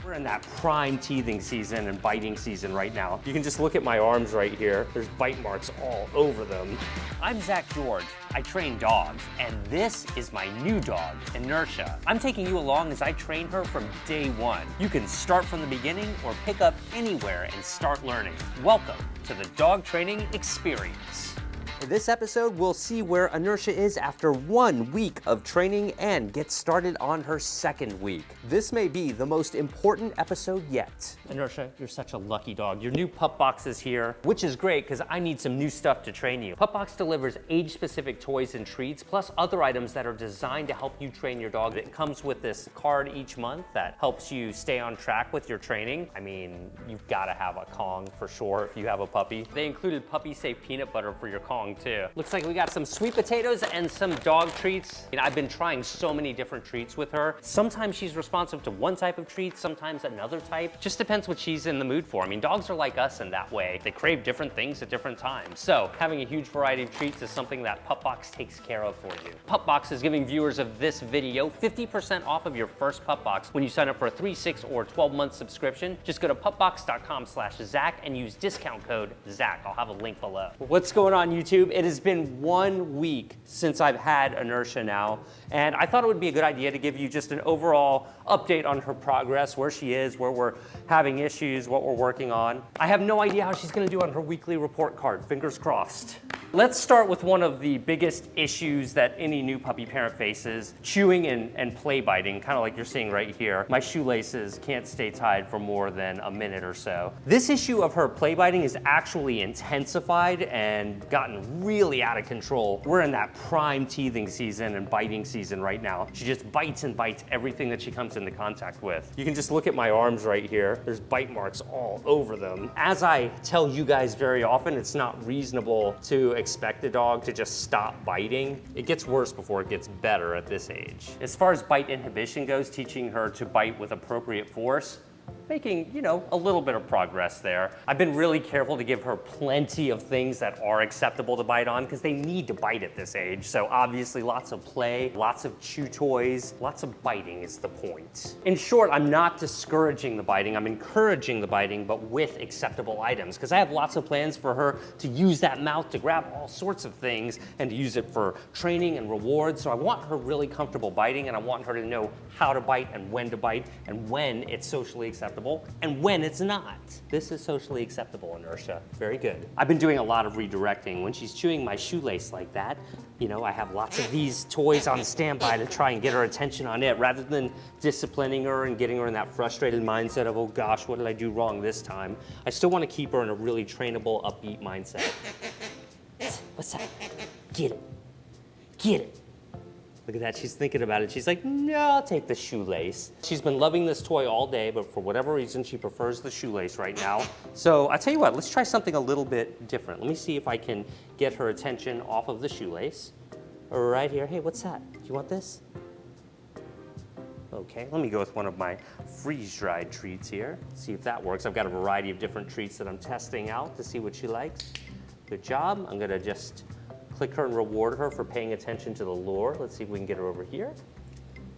We're in that prime teething season and biting season right now. You can just look at my arms right here. There's bite marks all over them. I'm Zach George. I train dogs, and this is my new dog, Inertia. I'm taking you along as I train her from day one. You can start from the beginning or pick up anywhere and start learning. Welcome to the dog training experience. In this episode, we'll see where Inertia is after 1 week of training and get started on her second week. This may be the most important episode yet. Inertia, you're such a lucky dog. Your new pup box is here, which is great because I need some new stuff to train you. Pup box delivers age-specific toys and treats, plus other items that are designed to help you train your dog. It comes with this card each month that helps you stay on track with your training. I mean, you've got to have a Kong for sure if you have a puppy. They included puppy-safe peanut butter for your Kong too. Looks like we got some sweet potatoes and some dog treats. I've been trying so many different treats with her. Sometimes she's responsive to one type of treat, sometimes another type. Just depends what she's in the mood for. I mean, dogs are like us in that way. They crave different things at different times. So having a huge variety of treats is something that PupBox takes care of for you. PupBox is giving viewers of this video 50% off of your first PupBox when you sign up for a 3, 6, or 12-month subscription. Just go to pupbox.com/Zach and use discount code Zach. I'll have a link below. What's going on, YouTube? It has been 1 week since I've had Inertia now, and I thought it would be a good idea to give you just an overall update on her progress, where she is, where we're having issues, what we're working on. I have no idea how she's gonna do on her weekly report card, fingers crossed. Let's start with one of the biggest issues that any new puppy parent faces, chewing and play biting, kind of like you're seeing right here. My shoelaces can't stay tied for more than a minute or so. This issue of her play biting is actually intensified and gotten really out of control. We're in that prime teething season and biting season right now. She just bites and bites everything that she comes into contact with. You can just look at my arms right here. There's bite marks all over them. As I tell you guys very often, it's not reasonable to expect a dog to just stop biting. It gets worse before it gets better at this age. As far as bite inhibition goes, teaching her to bite with appropriate force, making, a little bit of progress there. I've been really careful to give her plenty of things that are acceptable to bite on because they need to bite at this age. So obviously lots of play, lots of chew toys, lots of biting is the point. In short, I'm not discouraging the biting, I'm encouraging the biting, but with acceptable items because I have lots of plans for her to use that mouth to grab all sorts of things and to use it for training and rewards. So I want her really comfortable biting and I want her to know how to bite and when it's socially acceptable and when it's not. This is socially acceptable, Inertia. Very good. I've been doing a lot of redirecting. When she's chewing my shoelace like that, I have lots of these toys on standby to try and get her attention on it rather than disciplining her and getting her in that frustrated mindset of, oh gosh, what did I do wrong this time? I still want to keep her in a really trainable, upbeat mindset. What's that? Get it. Get it. Look at that, she's thinking about it. She's like, no, I'll take the shoelace. She's been loving this toy all day, but for whatever reason, she prefers the shoelace right now. So I'll tell you what, let's try something a little bit different. Let me see if I can get her attention off of the shoelace. Right here, hey, what's that? Do you want this? Okay, let me go with one of my freeze-dried treats here. See if that works. I've got a variety of different treats that I'm testing out to see what she likes. Good job. I'm gonna just click her and reward her for paying attention to the lure. Let's see if we can get her over here.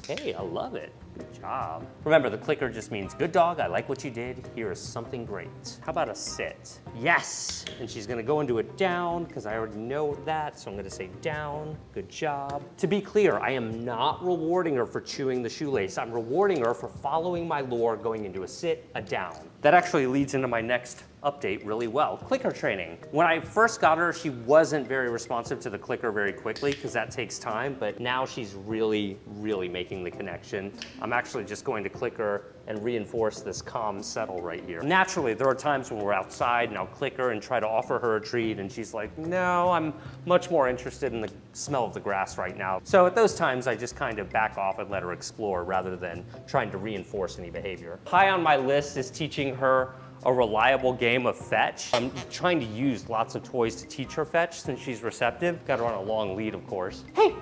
Hey, I love it. Good job. Remember, the clicker just means, good dog, I like what you did. Here is something great. How about a sit? Yes! And she's gonna go into a down, because I already know that, so I'm gonna say down. Good job. To be clear, I am not rewarding her for chewing the shoelace. I'm rewarding her for following my lure, going into a sit, a down. That actually leads into my next update really well. Clicker training. When I first got her, she wasn't very responsive to the clicker very quickly because that takes time, but now she's really, really making the connection. I'm actually just going to click her and reinforce this calm settle right here. Naturally, there are times when we're outside and I'll click her and try to offer her a treat and she's like, no, I'm much more interested in the smell of the grass right now. So at those times, I just kind of back off and let her explore rather than trying to reinforce any behavior. High on my list is teaching her a reliable game of fetch. I'm trying to use lots of toys to teach her fetch since she's receptive. Got her on a long lead, of course. Hey!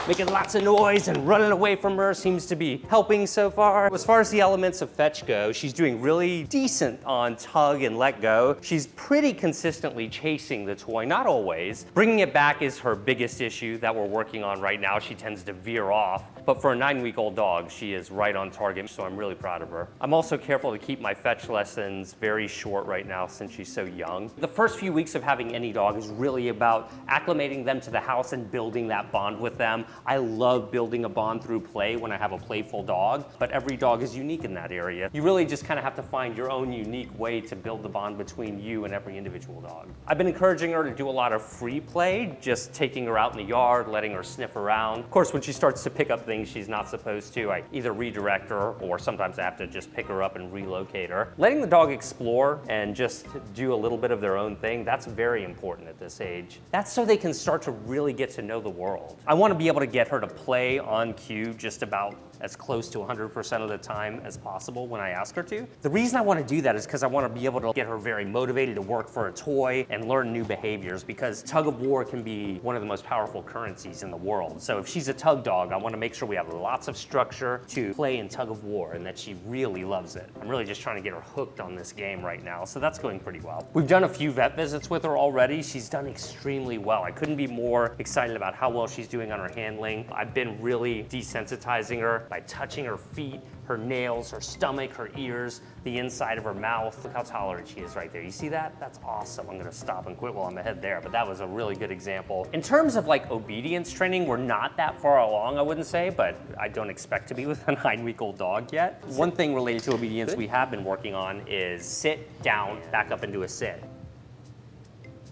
Making lots of noise and running away from her seems to be helping so far. As far as the elements of fetch go, she's doing really decent on tug and let go. She's pretty consistently chasing the toy, not always. Bringing it back is her biggest issue that we're working on right now. She tends to veer off. but for a 9-week-old dog, she is right on target, so I'm really proud of her. I'm also careful to keep my fetch lessons very short right now since she's so young. The first few weeks of having any dog is really about acclimating them to the house and building that bond with them. I love building a bond through play when I have a playful dog, but every dog is unique in that area. You really just kind of have to find your own unique way to build the bond between you and every individual dog. I've been encouraging her to do a lot of free play, just taking her out in the yard, letting her sniff around. Of course, when she starts to pick up things she's not supposed to, I either redirect her or sometimes I have to just pick her up and relocate her. Letting the dog explore and just do a little bit of their own thing, that's very important at this age. That's so they can start to really get to know the world. I want to be able to get her to play on cue just about as close to 100% of the time as possible when I ask her to. The reason I want to do that is because I want to be able to get her very motivated to work for a toy and learn new behaviors, because tug of war can be one of the most powerful currencies in the world. So if she's a tug dog, I want to make sure we have lots of structure to play in tug of war and that she really loves it. I'm really just trying to get her hooked on this game right now, so that's going pretty well. We've done a few vet visits with her already. She's done extremely well. I couldn't be more excited about how well she's doing on her handling. I've been really desensitizing her by touching her feet, her nails, her stomach, her ears, the inside of her mouth. Look how tolerant she is right there. You see that? That's awesome. I'm gonna stop and quit while I'm ahead there, but that was a really good example. In terms of like obedience training, we're not that far along, I wouldn't say, but I don't expect to be with a 9-week-old dog yet. One thing related to obedience we have been working on is sit down, back up into a sit.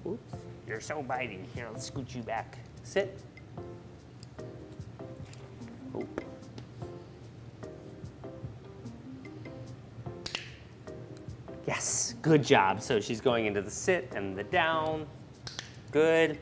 Oops, you're so biting. Here, let's scoot you back. Sit. Oh. Yes, good job. So she's going into the sit and the down. Good.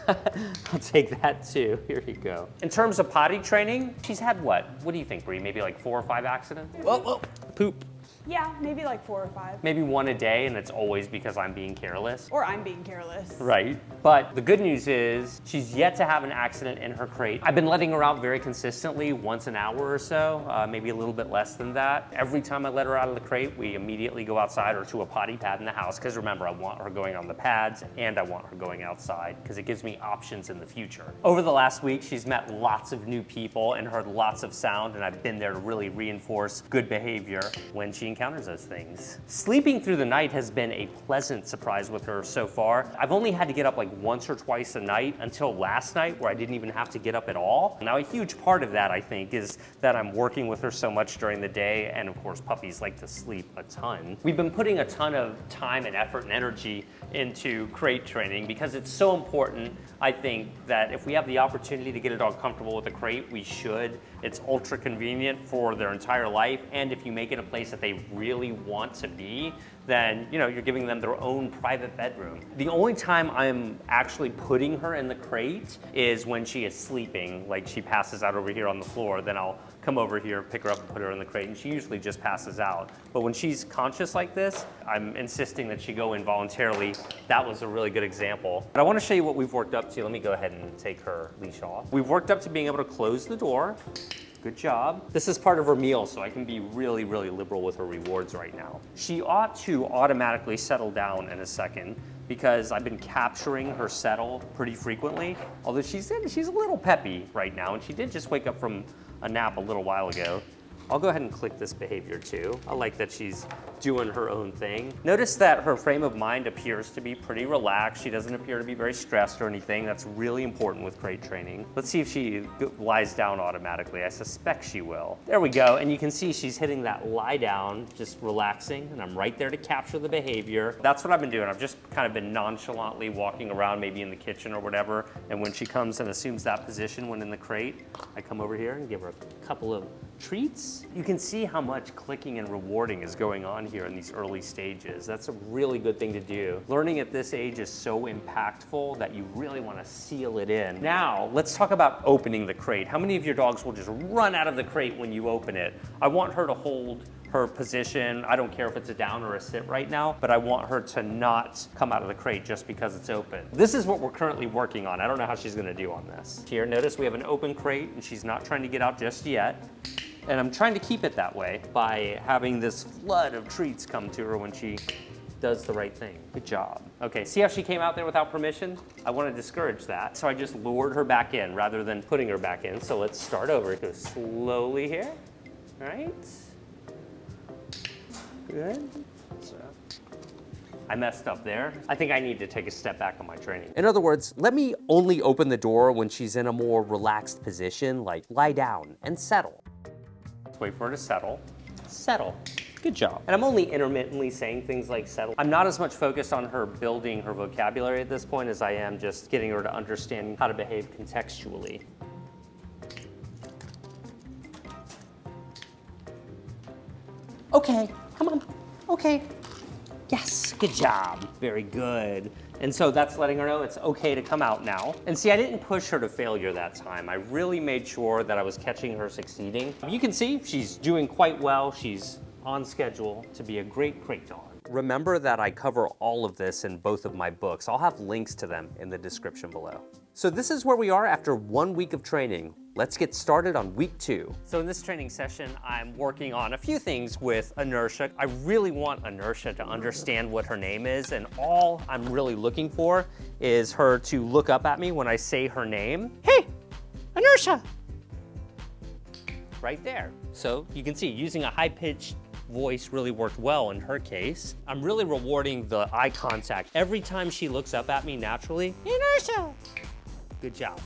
I'll take that too. Here you go. In terms of potty training, she's had what? What do you think, Bree? Maybe like 4 or 5 accidents? Whoa, poop. Yeah, maybe like 4 or 5. Maybe 1 a day, and it's always because I'm being careless. Or I'm being careless. Right. But the good news is she's yet to have an accident in her crate. I've been letting her out very consistently, once an hour or so, maybe a little bit less than that. Every time I let her out of the crate, we immediately go outside or to a potty pad in the house, because remember, I want her going on the pads and I want her going outside, because it gives me options in the future. Over the last week, she's met lots of new people and heard lots of sound, and I've been there to really reinforce good behavior when she encounters those things. Sleeping through the night has been a pleasant surprise with her so far. I've only had to get up like once or twice a night until last night, where I didn't even have to get up at all. Now, a huge part of that, I think, is that I'm working with her so much during the day, and of course, puppies like to sleep a ton. We've been putting a ton of time and effort and energy into crate training because it's so important, I think, that if we have the opportunity to get a dog comfortable with a crate, we should. It's ultra convenient for their entire life, and if you make it a place that they really want to be, then you're giving them their own private bedroom. The only time I'm actually putting her in the crate is when she is sleeping, like she passes out over here on the floor, then I'll come over here, pick her up and put her in the crate, and she usually just passes out. But when she's conscious like this, I'm insisting that she go in voluntarily. That was a really good example. But I want to show you what we've worked up to. Let me go ahead and take her leash off. We've worked up to being able to close the door. Good job. This is part of her meal, so I can be really, really liberal with her rewards right now. She ought to automatically settle down in a second, because I've been capturing her settle pretty frequently. Although she's a little peppy right now, and she did just wake up from a nap a little while ago. I'll go ahead and click this behavior too. I like that she's doing her own thing. Notice that her frame of mind appears to be pretty relaxed. She doesn't appear to be very stressed or anything. That's really important with crate training. Let's see if she lies down automatically. I suspect she will. There we go, and you can see she's hitting that lie down, just relaxing, and I'm right there to capture the behavior. That's what I've been doing. I've just kind of been nonchalantly walking around, maybe in the kitchen or whatever, and when she comes and assumes that position when in the crate, I come over here and give her a couple of treats. You can see how much clicking and rewarding is going on here in these early stages. That's a really good thing to do. Learning at this age is so impactful that you really want to seal it in. Now, let's talk about opening the crate. How many of your dogs will just run out of the crate when you open it? I want her to hold her position. I don't care if it's a down or a sit right now, but I want her to not come out of the crate just because it's open. This is what we're currently working on. I don't know how she's gonna do on this. Here, notice we have an open crate and she's not trying to get out just yet. And I'm trying to keep it that way by having this flood of treats come to her when she does the right thing. Good job. Okay, see how she came out there without permission? I want to discourage that. So I just lured her back in rather than putting her back in. So let's start over. Go slowly here. All right. Good. So I messed up there. I think I need to take a step back on my training. In other words, let me only open the door when she's in a more relaxed position, like lie down and settle. Let's wait for her to settle. Settle. Good job. And I'm only intermittently saying things like settle. I'm not as much focused on her building her vocabulary at this point as I am just getting her to understand how to behave contextually. Okay, come on. Okay. Yes, good job. Very good. And so that's letting her know it's okay to come out now. And see, I didn't push her to failure that time. I really made sure that I was catching her succeeding. You can see she's doing quite well. She's on schedule to be a great crate dog. Remember that I cover all of this in both of my books. I'll have links to them in the description below. So this is where we are after 1 week of training. Let's get started on week 2. So in this training session, I'm working on a few things with inertia. I really want inertia to understand what her name is, and all I'm really looking for is her to look up at me when I say her name. Hey, inertia! Right there. So you can see using a high-pitched voice really worked well in her case. I'm really rewarding the eye contact. Every time she looks up at me naturally, inertia! Good job.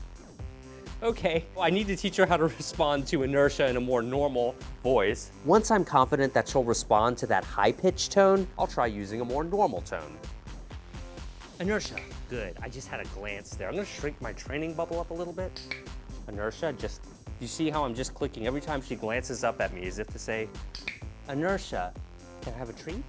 Okay, well, I need to teach her how to respond to inertia in a more normal voice. Once I'm confident that she'll respond to that high-pitched tone, I'll try using a more normal tone. Inertia, good. I just had a glance there. I'm gonna shrink my training bubble up a little bit. Inertia, just, you see how I'm just clicking every time she glances up at me as if to say, Inertia, can I have a treat?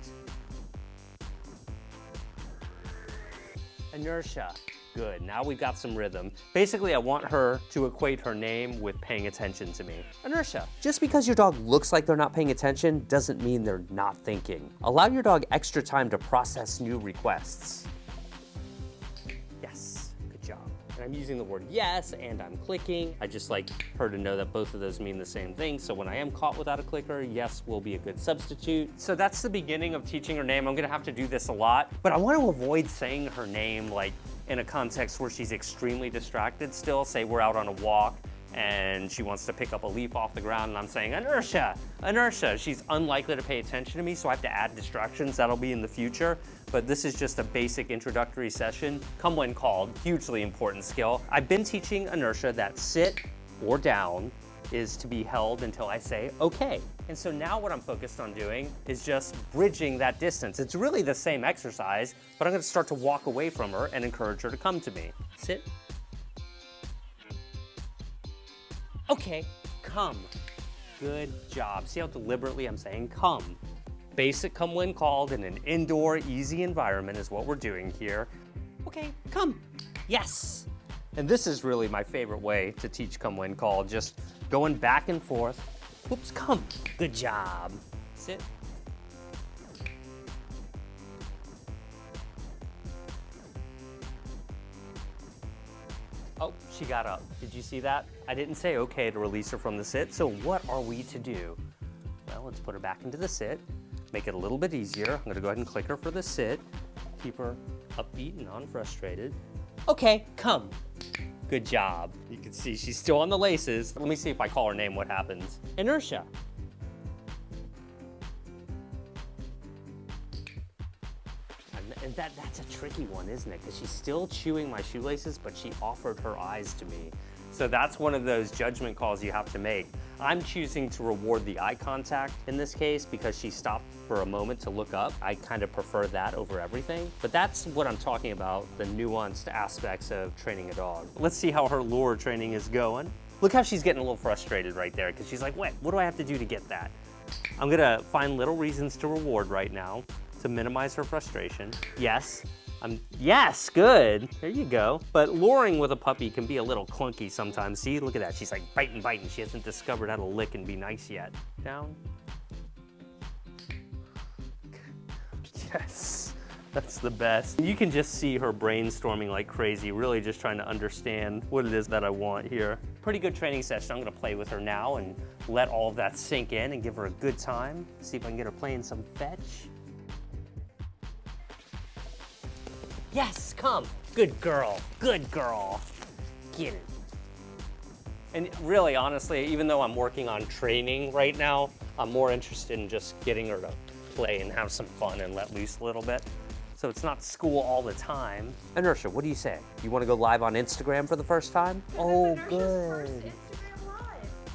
Inertia. Good, now we've got some rhythm. Basically, I want her to equate her name with paying attention to me. Inertia. Just because your dog looks like they're not paying attention doesn't mean they're not thinking. Allow your dog extra time to process new requests. Yes, good job. And I'm using the word yes, and I'm clicking. I just like her to know that both of those mean the same thing. So when I am caught without a clicker, yes will be a good substitute. So that's the beginning of teaching her name. I'm gonna have to do this a lot, but I want to avoid saying her name like in a context where she's extremely distracted still. Say we're out on a walk and she wants to pick up a leaf off the ground and I'm saying, Inertia, Inertia. She's unlikely to pay attention to me, so I have to add distractions. That'll be in the future, but this is just a basic introductory session. Come when called, hugely important skill. I've been teaching Inertia that sit or down is to be held until I say, okay. And so now what I'm focused on doing is just bridging that distance. It's really the same exercise, but I'm gonna start to walk away from her and encourage her to come to me. Sit. Okay, come. Good job. See how deliberately I'm saying come. Basic come when called in an indoor, easy environment is what we're doing here. Okay, come. Yes. And this is really my favorite way to teach come when called, just going back and forth. Whoops, come. Good job. Sit. Oh, she got up. Did you see that? I didn't say okay to release her from the sit, so what are we to do? Well, let's put her back into the sit, make it a little bit easier. I'm gonna go ahead and click her for the sit, keep her upbeat and unfrustrated. Okay, come. Good job. You can see she's still on the laces. Let me see if I call her name, what happens. Inertia. And that's a tricky one, isn't it? Because she's still chewing my shoelaces, but she offered her eyes to me. So that's one of those judgment calls you have to make. I'm choosing to reward the eye contact in this case because she stopped for a moment to look up. I kind of prefer that over everything. But that's what I'm talking about, the nuanced aspects of training a dog. Let's see how her lure training is going. Look how she's getting a little frustrated right there because she's like, wait, what do I have to do to get that? I'm gonna find little reasons to reward right now to minimize her frustration. Yes. Yes, good. There you go. But luring with a puppy can be a little clunky sometimes. See, look at that. She's like biting. She hasn't discovered how to lick and be nice yet. Down. Yes, that's the best. You can just see her brainstorming like crazy, really just trying to understand what it is that I want here. Pretty good training session. I'm gonna play with her now and let all of that sink in and give her a good time. See if I can get her playing some fetch. Yes, come. Good girl, good girl. Get it. And really, honestly, even though I'm working on training right now, I'm more interested in just getting her to play and have some fun and let loose a little bit. So it's not school all the time. Inertia, what do you say? You want to go live on Instagram for the first time? Oh, good.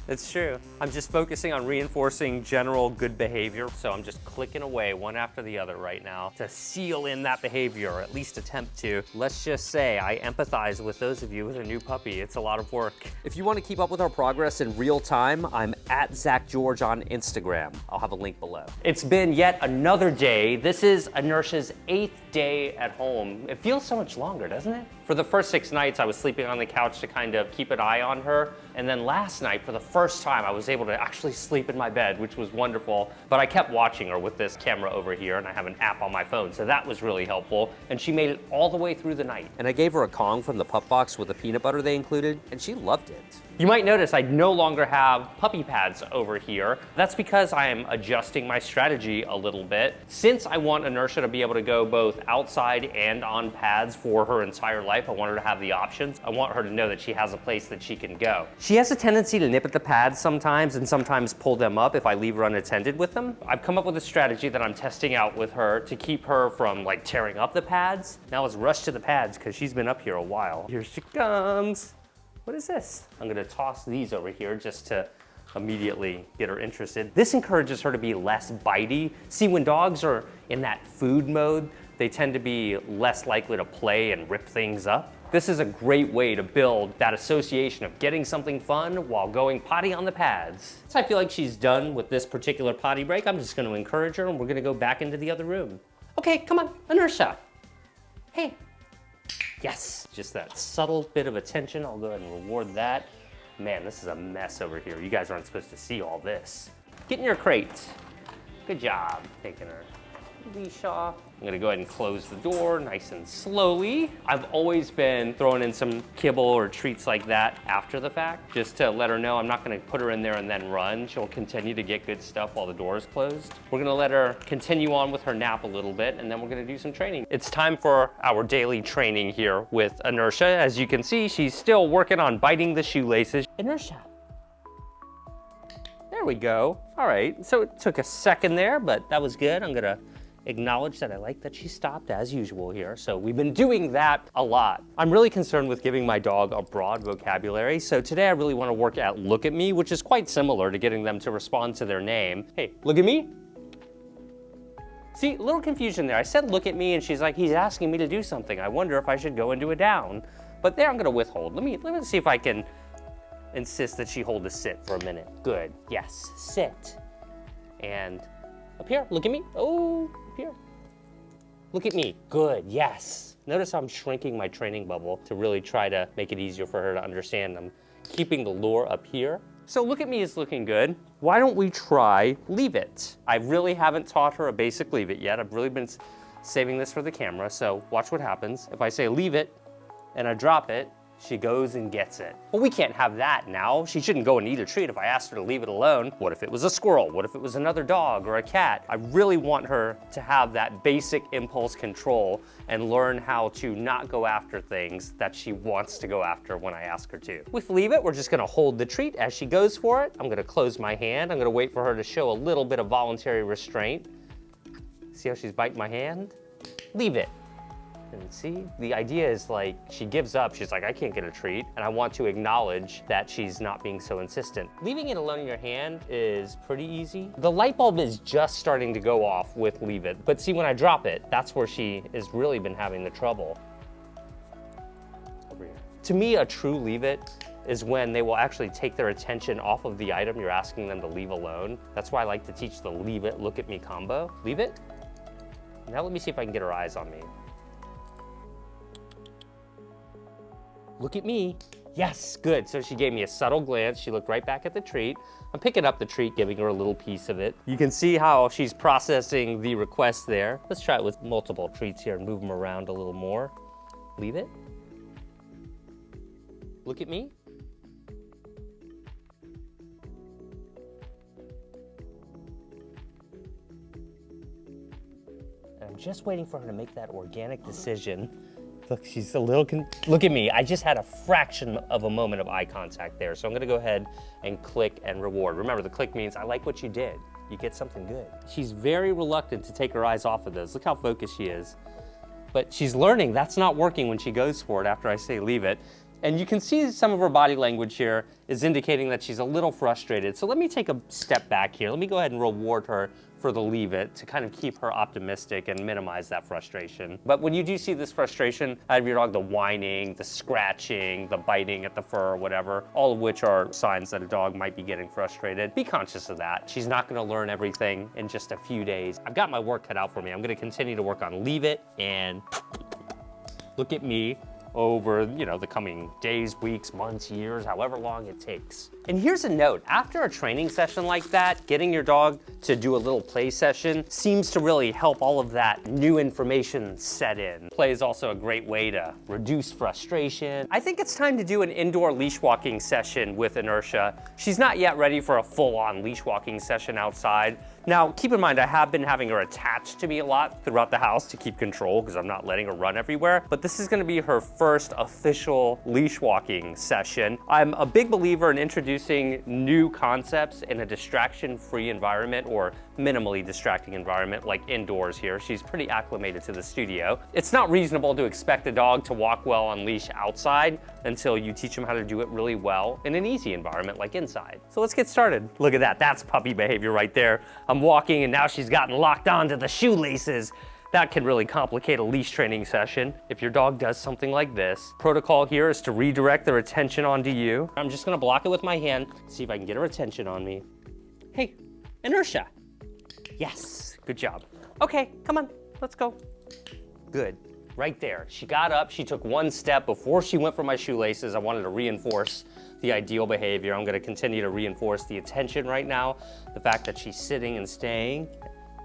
It's true. I'm just focusing on reinforcing general good behavior. So I'm just clicking away one after the other right now to seal in that behavior, or at least attempt to. Let's just say I empathize with those of you with a new puppy. It's a lot of work. If you want to keep up with our progress in real time, I'm at Zach George on Instagram. I'll have a link below. It's been yet another day. This is Inertia's 8th day at home. It feels so much longer, doesn't it? For the first 6 nights, I was sleeping on the couch to kind of keep an eye on her. And then last night, for the first time, I was able to actually sleep in my bed, which was wonderful. But I kept watching her with this camera over here, and I have an app on my phone, so that was really helpful. And she made it all the way through the night. And I gave her a Kong from the pup box with the peanut butter they included, and she loved it. You might notice I no longer have puppy pads over here. That's because I am adjusting my strategy a little bit. Since I want Inertia to be able to go both outside and on pads for her entire life, I want her to have the options. I want her to know that she has a place that she can go. She has a tendency to nip at the pads sometimes and sometimes pull them up if I leave her unattended with them. I've come up with a strategy that I'm testing out with her to keep her from like tearing up the pads. Now let's rush to the pads because she's been up here a while. Here she comes. What is this? I'm gonna toss these over here just to immediately get her interested. This encourages her to be less bitey. See, when dogs are in that food mode, they tend to be less likely to play and rip things up. This is a great way to build that association of getting something fun while going potty on the pads. So I feel like she's done with this particular potty break. I'm just gonna encourage her and we're gonna go back into the other room. Okay, come on, Inertia. Hey. Yes, just that subtle bit of attention. I'll go ahead and reward that. Man, this is a mess over here. You guys aren't supposed to see all this. Get in your crate. Good job taking her leash off. I'm gonna go ahead and close the door nice and slowly. I've always been throwing in some kibble or treats like that after the fact, just to let her know I'm not gonna put her in there and then run. She'll continue to get good stuff while the door is closed. We're gonna let her continue on with her nap a little bit, and then we're gonna do some training. It's time for our daily training here with Inertia. As you can see, she's still working on biting the shoelaces. Inertia. There we go. All right, so it took a second there, but that was good. I'm gonna acknowledge that I like that she stopped as usual here. So we've been doing that a lot. I'm really concerned with giving my dog a broad vocabulary. So today I really want to work at look at me, which is quite similar to getting them to respond to their name. Hey, look at me. See, a little confusion there. I said look at me and she's like, he's asking me to do something. I wonder if I should go into a down. But there I'm gonna withhold. Let me see if I can insist that she hold a sit for a minute. Good, yes, sit. And up here, look at me. Oh, up here. Look at me. Good, yes. Notice how I'm shrinking my training bubble to really try to make it easier for her to understand. I'm keeping the lure up here. So look at me is looking good. Why don't we try leave it? I really haven't taught her a basic leave it yet. I've really been saving this for the camera, so watch what happens. If I say leave it and I drop it, she goes and gets it. Well, we can't have that now. She shouldn't go and eat a treat if I asked her to leave it alone. What if it was a squirrel? What if it was another dog or a cat? I really want her to have that basic impulse control and learn how to not go after things that she wants to go after when I ask her to. With leave it, we're just gonna hold the treat as she goes for it. I'm gonna close my hand. I'm gonna wait for her to show a little bit of voluntary restraint. See how she's biting my hand? Leave it. And see, the idea is like, she gives up, she's like, I can't get a treat, and I want to acknowledge that she's not being so insistent. Leaving it alone in your hand is pretty easy. The light bulb is just starting to go off with leave it, but see, when I drop it, that's where she has really been having the trouble. Over here. To me, a true leave it is when they will actually take their attention off of the item you're asking them to leave alone. That's why I like to teach the leave it, look at me combo. Leave it. Now let me see if I can get her eyes on me. Look at me. Yes, good. So she gave me a subtle glance. She looked right back at the treat. I'm picking up the treat, giving her a little piece of it. You can see how she's processing the request there. Let's try it with multiple treats here and move them around a little more. Leave it. Look at me. And I'm just waiting for her to make that organic decision. Look, she's a little, look at me. I just had a fraction of a moment of eye contact there. So I'm gonna go ahead and click and reward. Remember, the click means I like what you did. You get something good. She's very reluctant to take her eyes off of this. Look how focused she is. But she's learning that's not working when she goes for it after I say leave it. And you can see some of her body language here is indicating that she's a little frustrated. So let me take a step back here. Let me go ahead and reward her for the leave it to kind of keep her optimistic and minimize that frustration. But when you do see this frustration out of your dog, the whining, the scratching, the biting at the fur or whatever, all of which are signs that a dog might be getting frustrated, be conscious of that. She's not gonna learn everything in just a few days. I've got my work cut out for me. I'm gonna continue to work on leave it and look at me over, the coming days, weeks, months, years, however long it takes. And here's a note, after a training session like that, getting your dog to do a little play session seems to really help all of that new information set in. Play is also a great way to reduce frustration. I think it's time to do an indoor leash walking session with Inertia. She's not yet ready for a full-on leash walking session outside. Now, keep in mind, I have been having her attached to me a lot throughout the house to keep control because I'm not letting her run everywhere, but this is gonna be her first official leash walking session. I'm a big believer in introducing new concepts in a distraction-free environment or minimally distracting environment like indoors here. She's pretty acclimated to the studio. It's not reasonable to expect a dog to walk well on leash outside until you teach them how to do it really well in an easy environment like inside. So let's get started. Look at that, that's puppy behavior right there. I'm walking and now she's gotten locked onto the shoelaces. That can really complicate a leash training session. If your dog does something like this, protocol here is to redirect their attention onto you. I'm just gonna block it with my hand, see if I can get her attention on me. Hey, Inertia. Yes, good job. Okay, come on, let's go. Good, right there. She got up, she took one step before she went for my shoelaces. I wanted to reinforce the ideal behavior. I'm gonna continue to reinforce the attention right now, the fact that she's sitting and staying.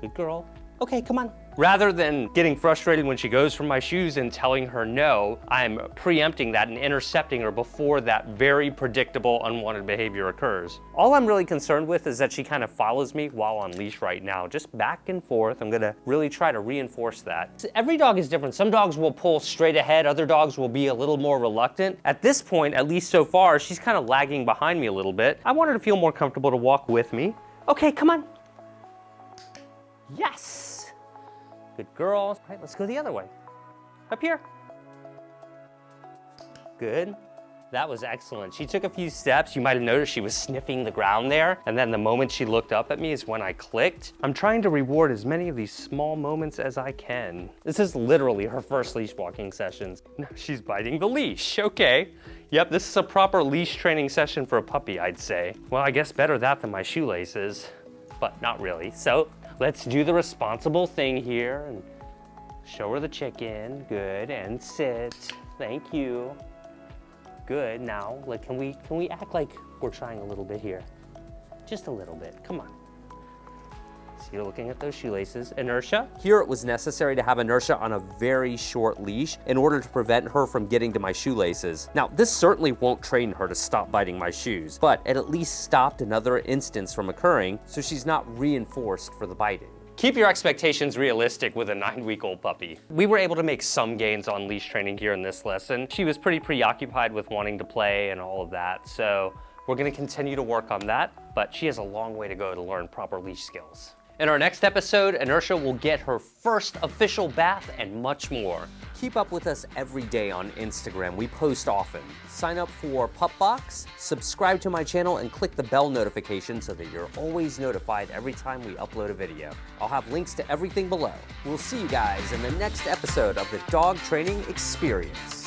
Good girl. Okay, come on. Rather than getting frustrated when she goes for my shoes and telling her no, I'm preempting that and intercepting her before that very predictable unwanted behavior occurs. All I'm really concerned with is that she kind of follows me while on leash right now, just back and forth. I'm gonna really try to reinforce that. Every dog is different. Some dogs will pull straight ahead, other dogs will be a little more reluctant. At this point, at least so far, she's kind of lagging behind me a little bit. I want her to feel more comfortable to walk with me. Okay, come on. Yes. Good girl. All right, let's go the other way. Up here. Good. That was excellent. She took a few steps. You might have noticed she was sniffing the ground there. And then the moment she looked up at me is when I clicked. I'm trying to reward as many of these small moments as I can. This is literally her first leash walking sessions. Now she's biting the leash. Okay. Yep, this is a proper leash training session for a puppy, I'd say. Well, I guess better that than my shoelaces, but not really. So let's do the responsible thing here and show her the chicken. Good, and sit. Thank you. Good. Now, like, can we act like we're trying a little bit here? Just a little bit. Come on. So you're looking at those shoelaces. Inertia. Here it was necessary to have Inertia on a very short leash in order to prevent her from getting to my shoelaces. Now, this certainly won't train her to stop biting my shoes, but it at least stopped another instance from occurring, so she's not reinforced for the biting. Keep your expectations realistic with a 9-week-old puppy. We were able to make some gains on leash training here in this lesson. She was pretty preoccupied with wanting to play and all of that, so we're gonna continue to work on that, but she has a long way to go to learn proper leash skills. In our next episode, Inertia will get her first official bath and much more. Keep up with us every day on Instagram. We post often. Sign up for Pup Box, subscribe to my channel, and click the bell notification so that you're always notified every time we upload a video. I'll have links to everything below. We'll see you guys in the next episode of the Dog Training Experience.